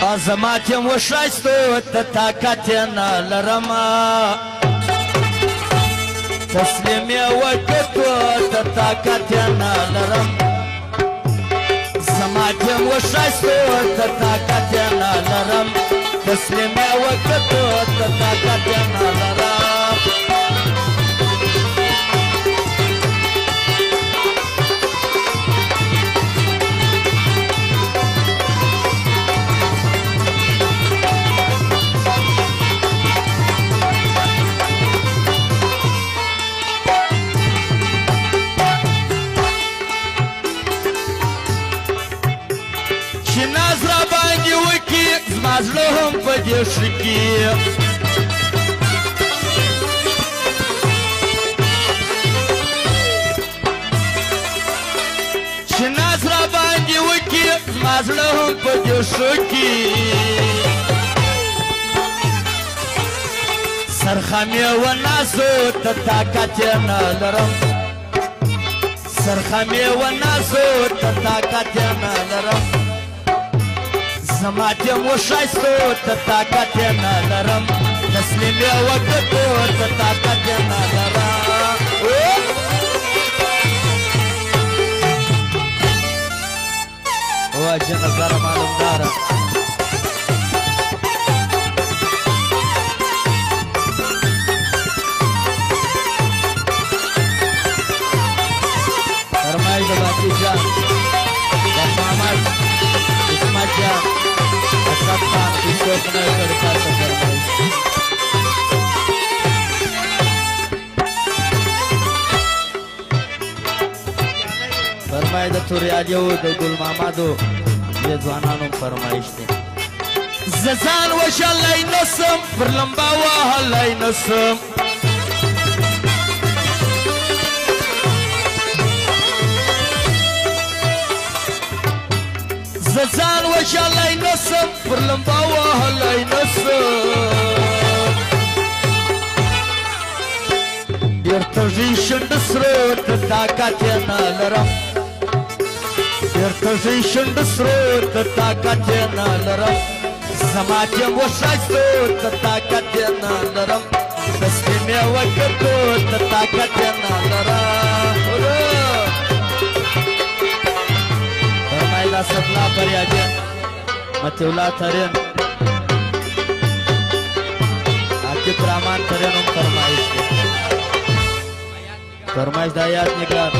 زما تیم وښایستو ته طاقت یې نه لرمه تسلیم یې وکړو ته طاقت یې نه لرم زما تیم وښایستو ته طاقت یې نه لرم تسلیم یې وکړو ته طاقت یې نه لرم زما زړه هم په دې ښه کې چې ناز راباندې وکړي زما زړه هم په دې ښه کې سرخم یې ونازو ته طاقت یې نه لرم سرخم یې ونازو ته طاقت یې نه لرم زما تیم وښایستو ته طاقت یې نه لرم تسلیم یې وکړو ته طاقت یې نه لرم واجه نظاره معلومداره فرمایش د باقي جان د محمد عصمت جان اسد خان کیسوک نه کړي تاسو فرمایي د توریالیو د ګل محمدو د ځوانانو فرمایش دی زه ځان وژلی نسم پر لمبه وهلی نسم زه ځان وژلی نسم پر لمبه وهلی نسم ډېر تږي شنډ سرو ته طاقت یې نه لرم ډېر تږي شنډ سرو ته طاقت یې نه لرم زما تیم وښایستو ته طاقت یې نه لرم تسلیم یې وکړو ته طاقت یې نه لرم فرمایي اسدالله فریادی مطیع الله ترین عاقب رحمان ترین هم فرمایش دی فرمایش د آیات نگار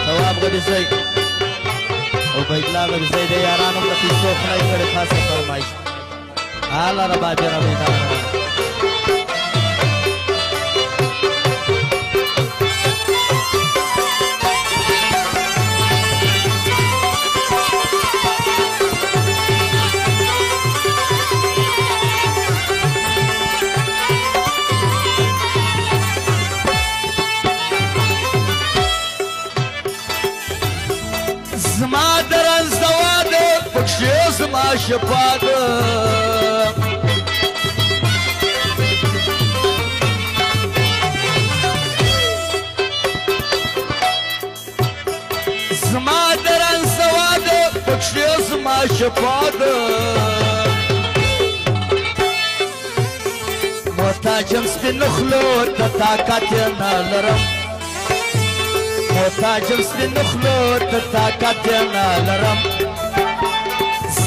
ثواب غریزی عبیدالله غریزی د یارانو ته پیسو خدای کړې خاصه فرمایش اعلی ربابي ربیدانه زما درنز دوا ده پکشی زما شفا ده زما درنز دوا ده پکشی زما شفا ده محتاجم سپین خلو ته طاقت یې نه لرم محتاجم سپین خلو ته طاقت یې نه لرم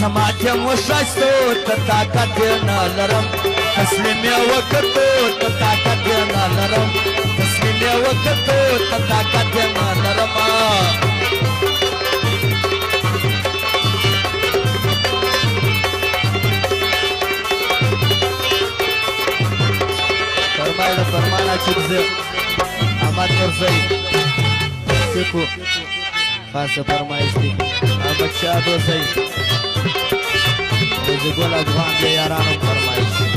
زما تیم وښایستو ته طاقت یې نه لرم تسلیم یې وکړو ته طاقت یې نه لرم تسلیم یې وکړو ته طاقت یې نه لرم فرمایله فرمانه چکزه احمد نورزی سیکو خاصه فرمایش دی احمد شاه دوسی رزقګل افغان د یارانو فرمایش دی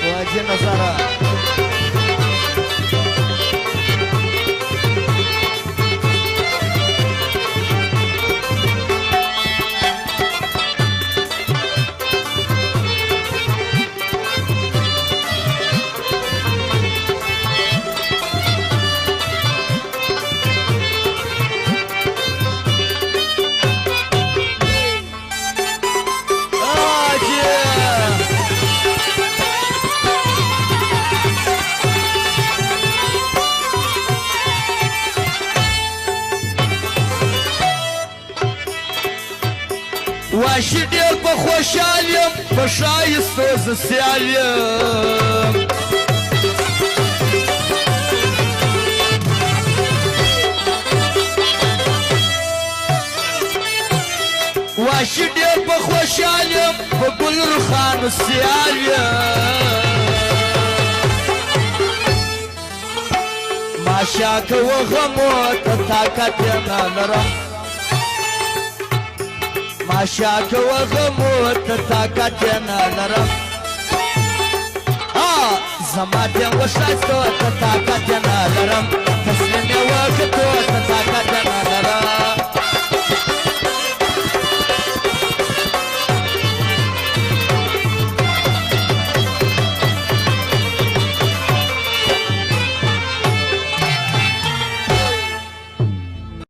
واجه نظاره واشي ډېر په خوشحال یم په ښایستو زه سیال یم واشي ډېر په خوشحال یم په ګل رخانو سیال یم ماشا کوه غمو ته طاقت یې نه لرم ماشا کوه غمو ته طاقت یې نه لرم زما د وښایستو ته طاقت یې نه لرم تسلیم یې وکړو ته طاقت